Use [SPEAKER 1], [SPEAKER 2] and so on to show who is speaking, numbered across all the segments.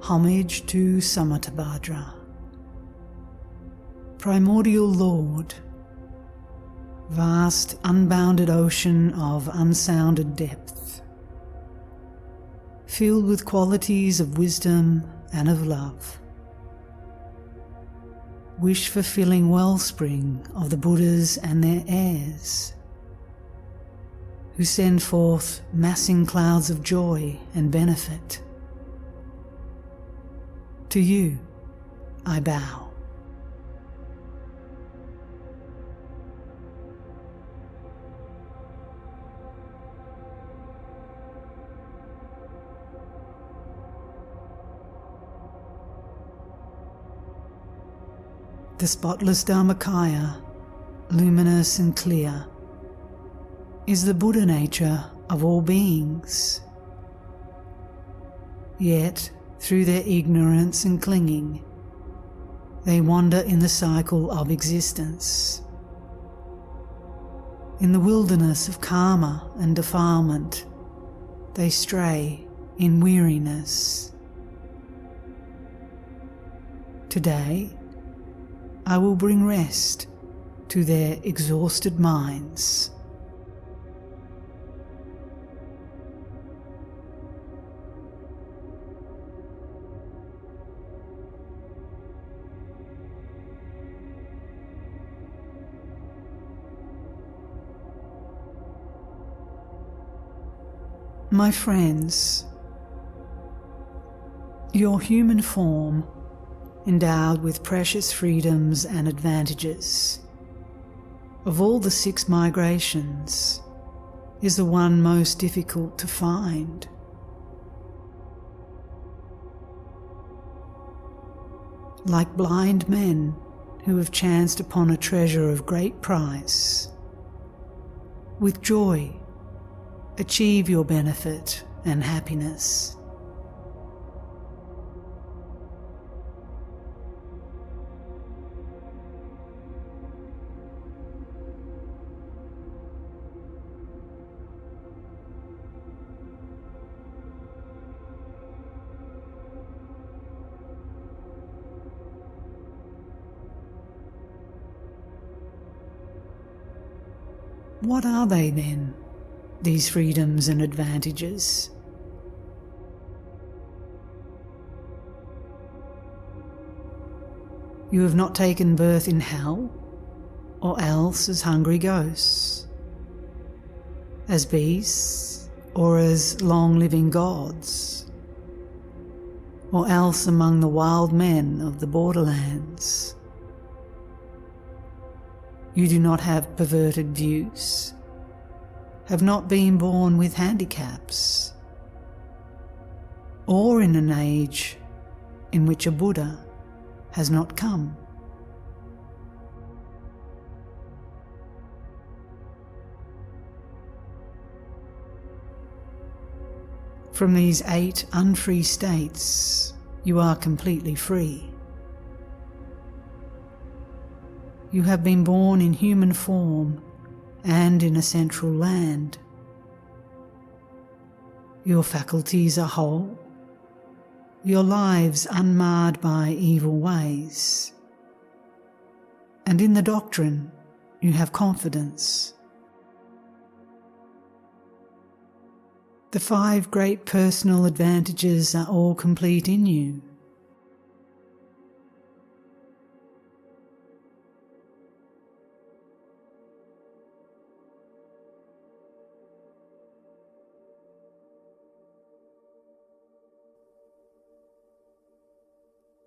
[SPEAKER 1] Homage to Samattabhadra. Primordial Lord, vast unbounded ocean of unsounded depth, filled with qualities of wisdom and of love. Wish-fulfilling wellspring of the Buddhas and their heirs, who send forth massing clouds of joy and benefit. To you I bow. The spotless Dharmakaya, luminous and clear, is the Buddha nature of all beings. Yet, through their ignorance and clinging, they wander in the cycle of existence. In the wilderness of karma and defilement, they stray in weariness. Today, I will bring rest to their exhausted minds. My friends, your human form, endowed with precious freedoms and advantages, of all the 6 migrations, is the one most difficult to find. Like blind men who have chanced upon a treasure of great price, with joy achieve your benefit and happiness. What are they then, these freedoms and advantages? You have not taken birth in hell, or else as hungry ghosts, as beasts, or as long-living gods, or else among the wild men of the borderlands. You do not have perverted views, have not been born with handicaps, or in an age in which a Buddha has not come. From these 8 unfree states, you are completely free. You have been born in human form and in a central land. Your faculties are whole, your lives unmarred by evil ways, and in the doctrine you have confidence. The 5 great personal advantages are all complete in you.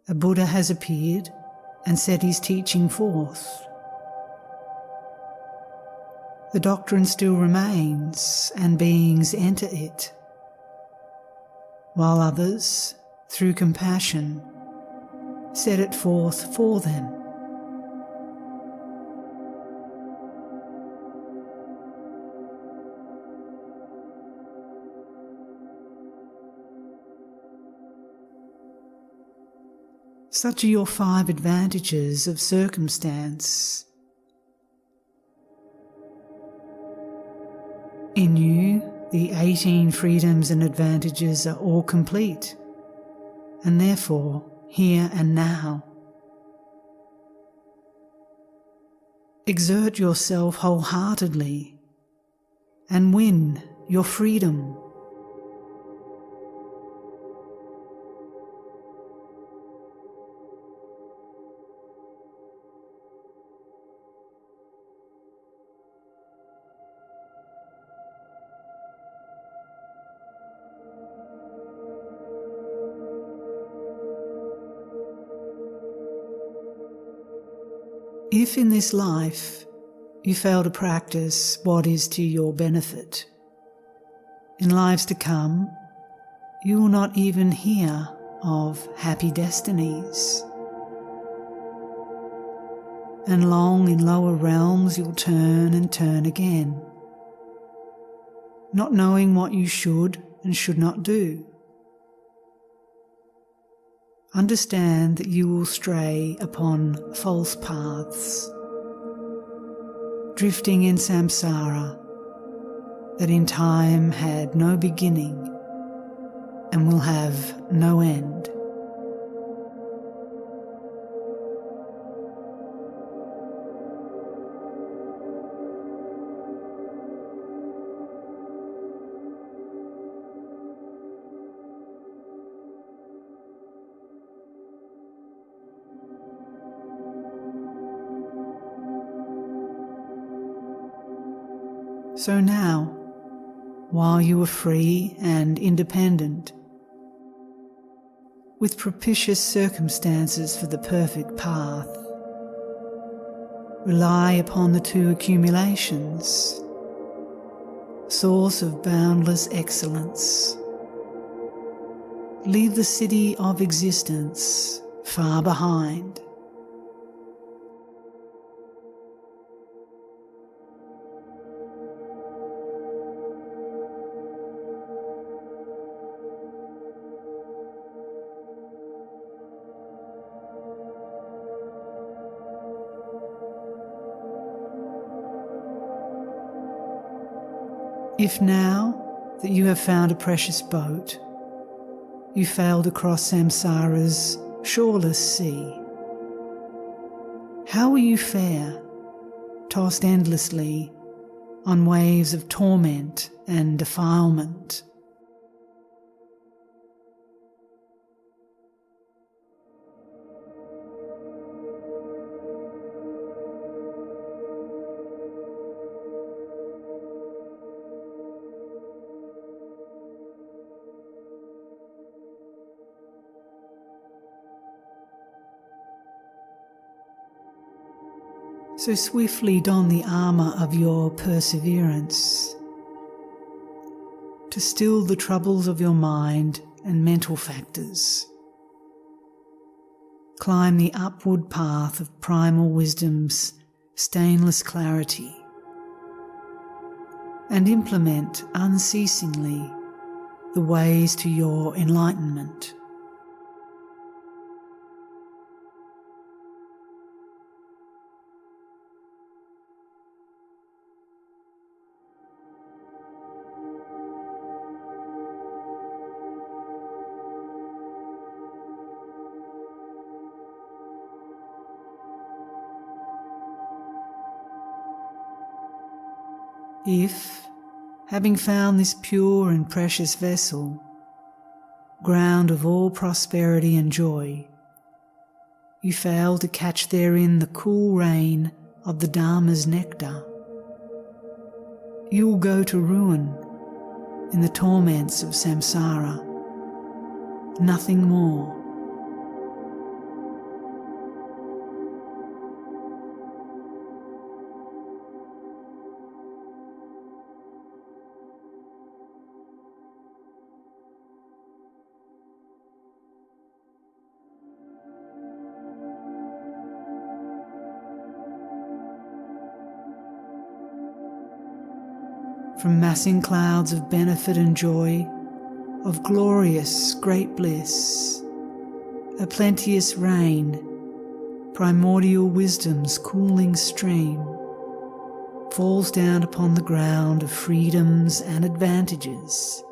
[SPEAKER 1] A Buddha has appeared and set his teaching forth. The doctrine still remains, and beings enter it, while others, through compassion, set it forth for them. Such are your 5 advantages of circumstance. In you, the 18 freedoms and advantages are all complete, and therefore here and now. Exert yourself wholeheartedly and win your freedom. If in this life you fail to practice what is to your benefit, in lives to come you will not even hear of happy destinies. And long in lower realms you'll turn and turn again, not knowing what you should and should not do. Understand that you will stray upon false paths, drifting in samsara that in time had no beginning and will have no end. So now, while you are free and independent, with propitious circumstances for the perfect path, rely upon the two accumulations, source of boundless excellence. Leave the city of existence far behind. If now that you have found a precious boat, you fail to cross samsara's shoreless sea, how will you fare, tossed endlessly on waves of torment and defilement? So swiftly don the armour of your perseverance to still the troubles of your mind and mental factors. Climb the upward path of primal wisdom's stainless clarity and implement unceasingly the ways to your enlightenment. If, having found this pure and precious vessel, ground of all prosperity and joy, you fail to catch therein the cool rain of the Dharma's nectar, you will go to ruin in the torments of samsara, nothing more. From massing clouds of benefit and joy, of glorious great bliss, a plenteous rain, primordial wisdom's cooling stream, falls down upon the ground of freedoms and advantages,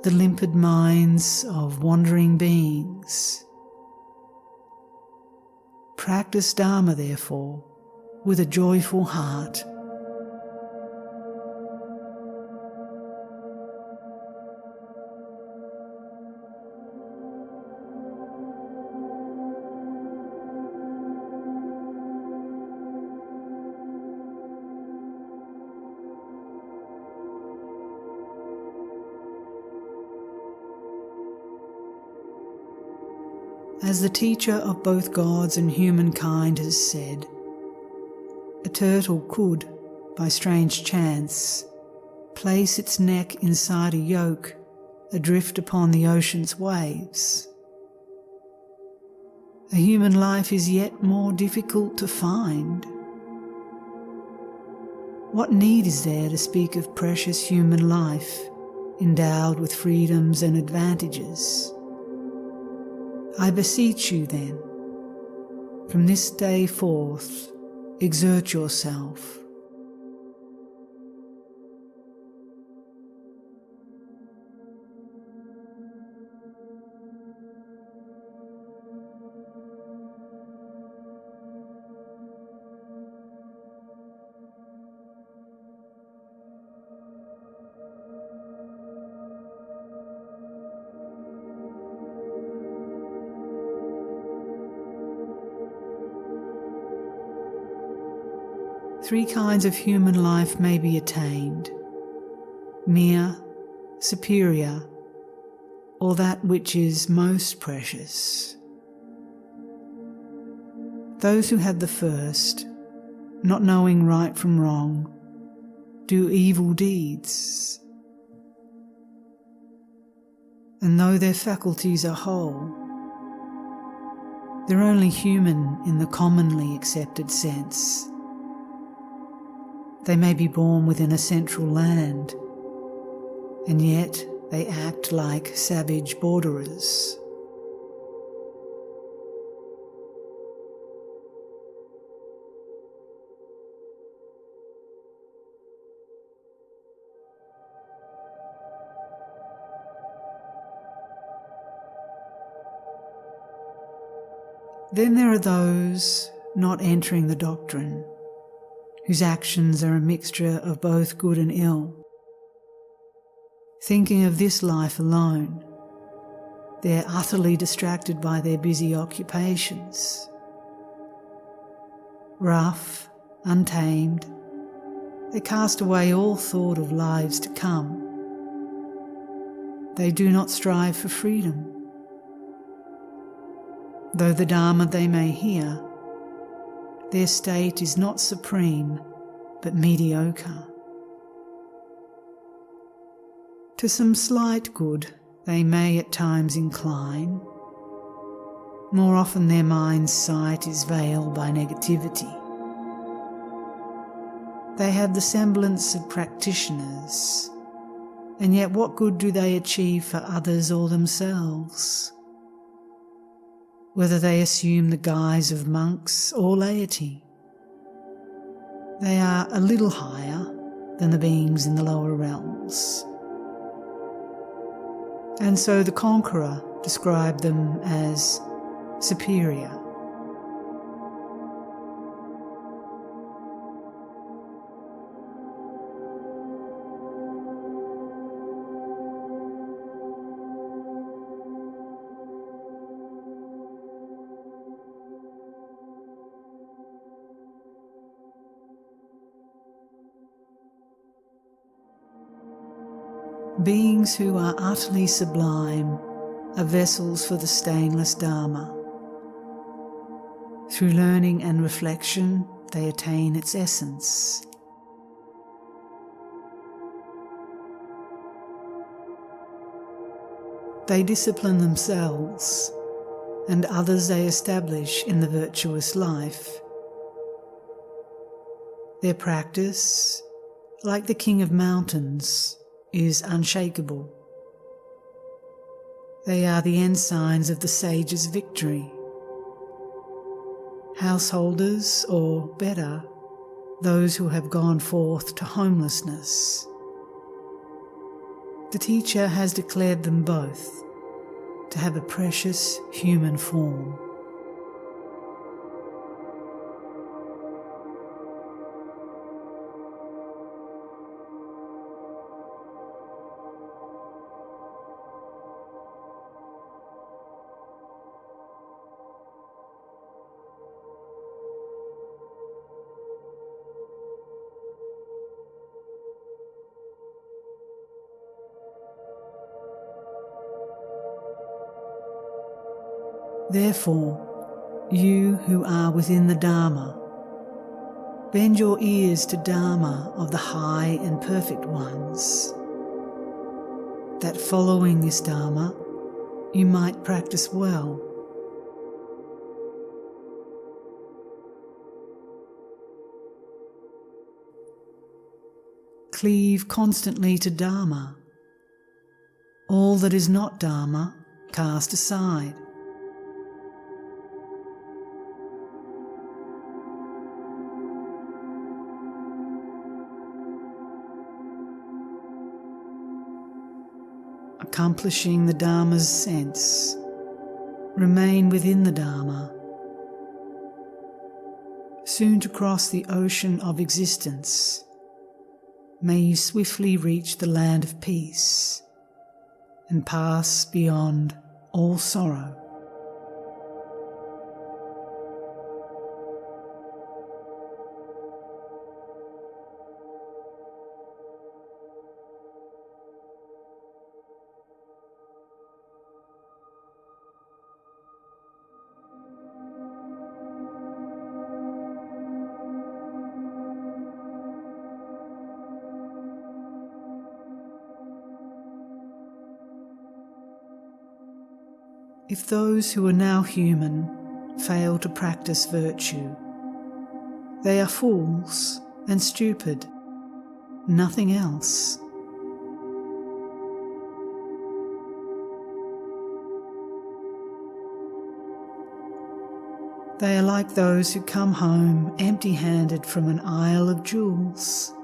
[SPEAKER 1] the limpid minds of wandering beings. Practice Dharma, therefore, with a joyful heart. As the teacher of both gods and humankind has said, a turtle could, by strange chance, place its neck inside a yoke adrift upon the ocean's waves. A human life is yet more difficult to find. What need is there to speak of precious human life endowed with freedoms and advantages? I beseech you then, from this day forth, exert yourself. Three kinds of human life may be attained: mere, superior, or that which is most precious. Those who have the first, not knowing right from wrong, do evil deeds. And though their faculties are whole, they're only human in the commonly accepted sense. They may be born within a central land, and yet they act like savage borderers. Then there are those not entering the doctrine, whose actions are a mixture of both good and ill. Thinking of this life alone, they're utterly distracted by their busy occupations. Rough, untamed, they cast away all thought of lives to come. They do not strive for freedom. Though the Dharma they may hear, their state is not supreme, but mediocre. To some slight good they may at times incline. More often their mind's sight is veiled by negativity. They have the semblance of practitioners, and yet what good do they achieve for others or themselves? Whether they assume the guise of monks or laity, they are a little higher than the beings in the lower realms. And so the conqueror described them as superior. Beings who are utterly sublime are vessels for the stainless Dharma. Through learning and reflection, they attain its essence. They discipline themselves, and others they establish in the virtuous life. Their practice, like the king of mountains, is unshakable. They are the ensigns of the sage's victory. Householders, or better, those who have gone forth to homelessness. The teacher has declared them both to have a precious human form. Therefore, you who are within the Dharma, bend your ears to Dharma of the high and perfect ones, that following this Dharma you might practice well. Cleave constantly to Dharma. All that is not Dharma, cast aside. Accomplishing the Dharma's sense, remain within the Dharma, soon to cross the ocean of existence. May you swiftly reach the land of peace and pass beyond all sorrow. If those who are now human fail to practice virtue, they are fools and stupid, nothing else. They are like those who come home empty-handed from an isle of jewels.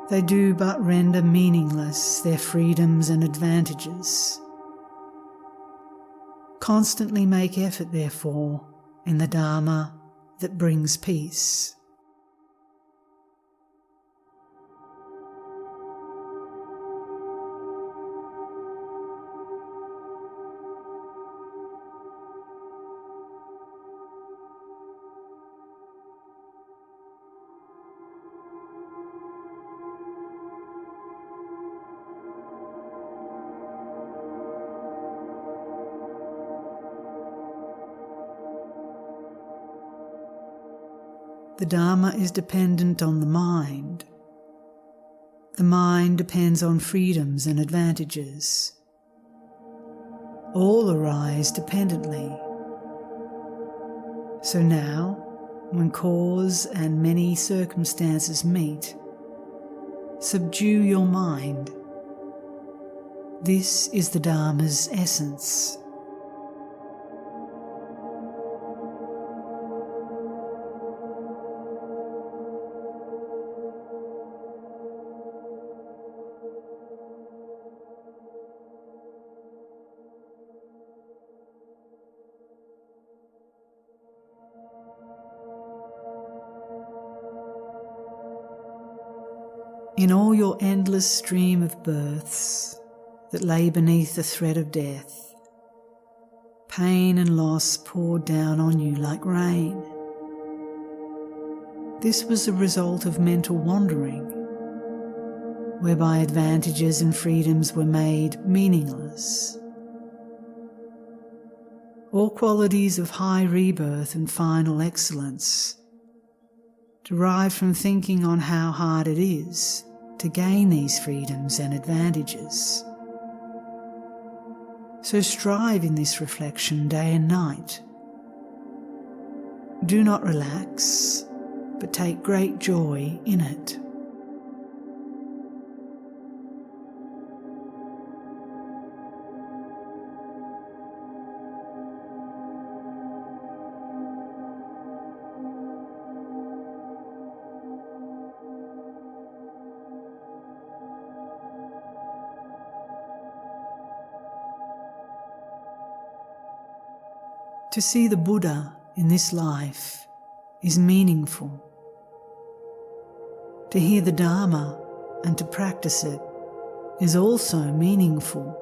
[SPEAKER 1] They do but render meaningless their freedoms and advantages. Constantly make effort, therefore, in the Dharma that brings peace. The Dharma is dependent on the mind. The mind depends on freedoms and advantages. All arise dependently. So now, when cause and many circumstances meet, subdue your mind. This is the Dharma's essence. In all your endless stream of births that lay beneath the thread of death, pain and loss poured down on you like rain. This was the result of mental wandering, whereby advantages and freedoms were made meaningless. All qualities of high rebirth and final excellence derive from thinking on how hard it is to gain these freedoms and advantages. So strive in this reflection day and night. Do not relax, but take great joy in it. To see the Buddha in this life is meaningful. To hear the Dharma and to practice it is also meaningful.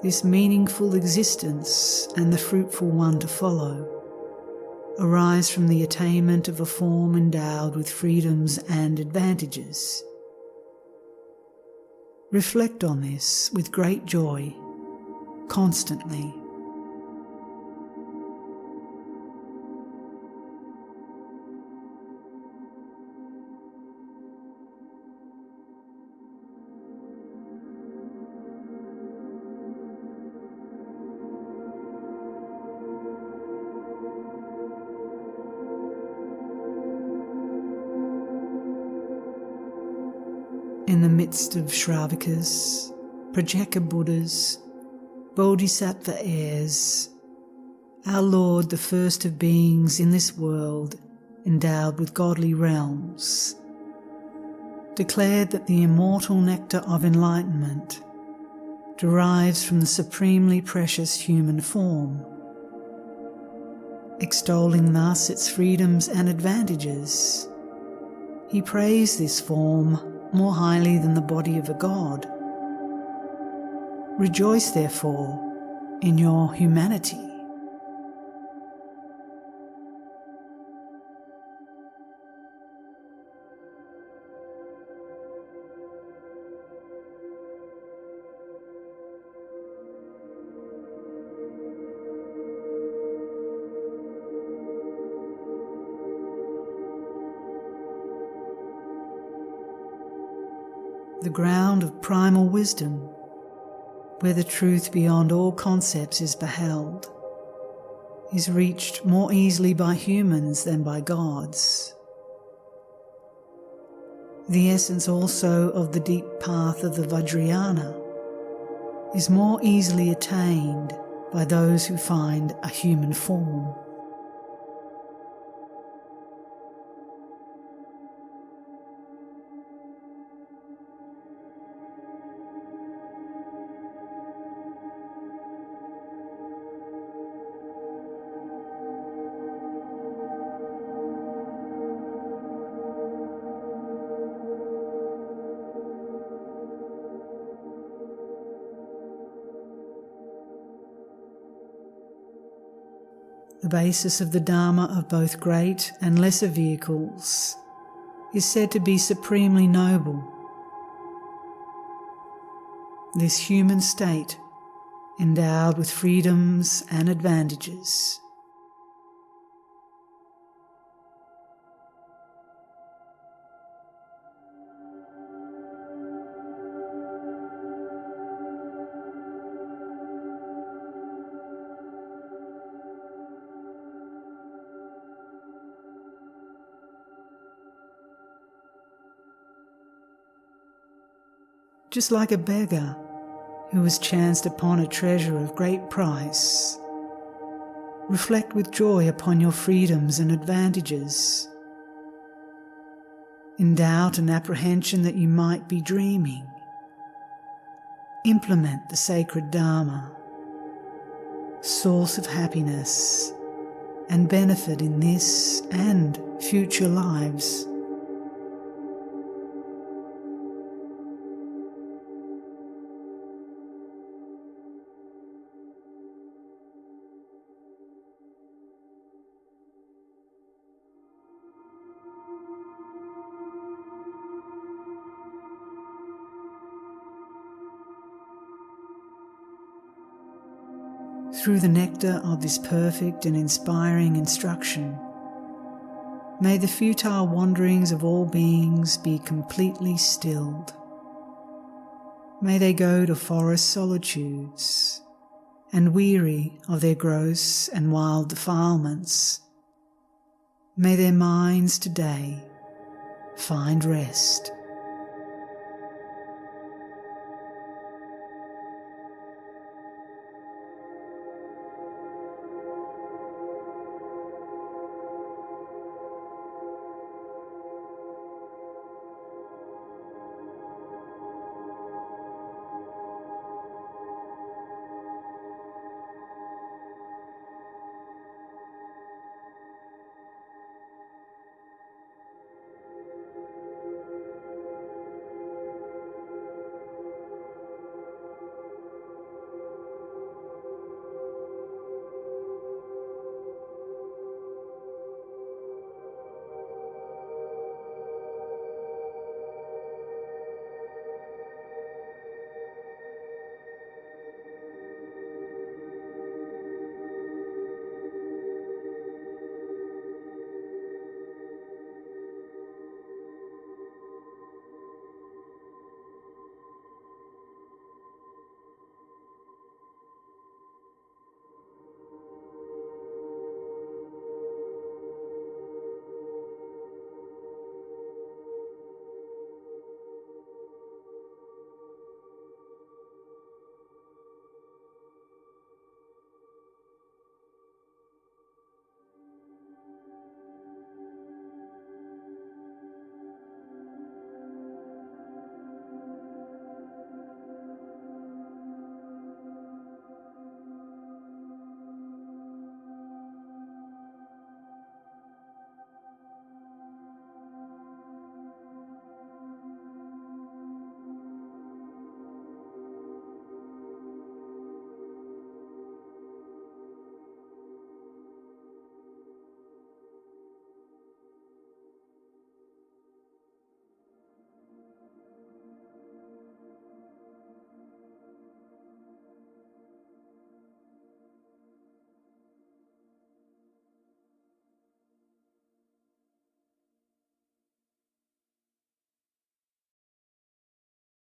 [SPEAKER 1] This meaningful existence and the fruitful one to follow arise from the attainment of a form endowed with freedoms and advantages. Reflect on this with great joy, constantly. In the midst of Shravakas, Pratyeka Buddhas, Bodhisattva heirs, our Lord, the first of beings in this world endowed with godly realms, declared that the immortal nectar of enlightenment derives from the supremely precious human form. Extolling thus its freedoms and advantages, he praised this form more highly than the body of a god. Rejoice, therefore, in your humanity. The ground of primal wisdom, where the truth beyond all concepts is beheld, is reached more easily by humans than by gods. The essence also of the deep path of the Vajrayana is more easily attained by those who find a human form. The basis of the Dharma of both great and lesser vehicles is said to be supremely noble. This human state, endowed with freedoms and advantages. Just like a beggar who has chanced upon a treasure of great price, reflect with joy upon your freedoms and advantages. In doubt and apprehension that you might be dreaming, implement the sacred Dharma, source of happiness and benefit in this and future lives. Through the nectar of this perfect and inspiring instruction, may the futile wanderings of all beings be completely stilled. May they go to forest solitudes, and weary of their gross and wild defilements, may their minds today find rest.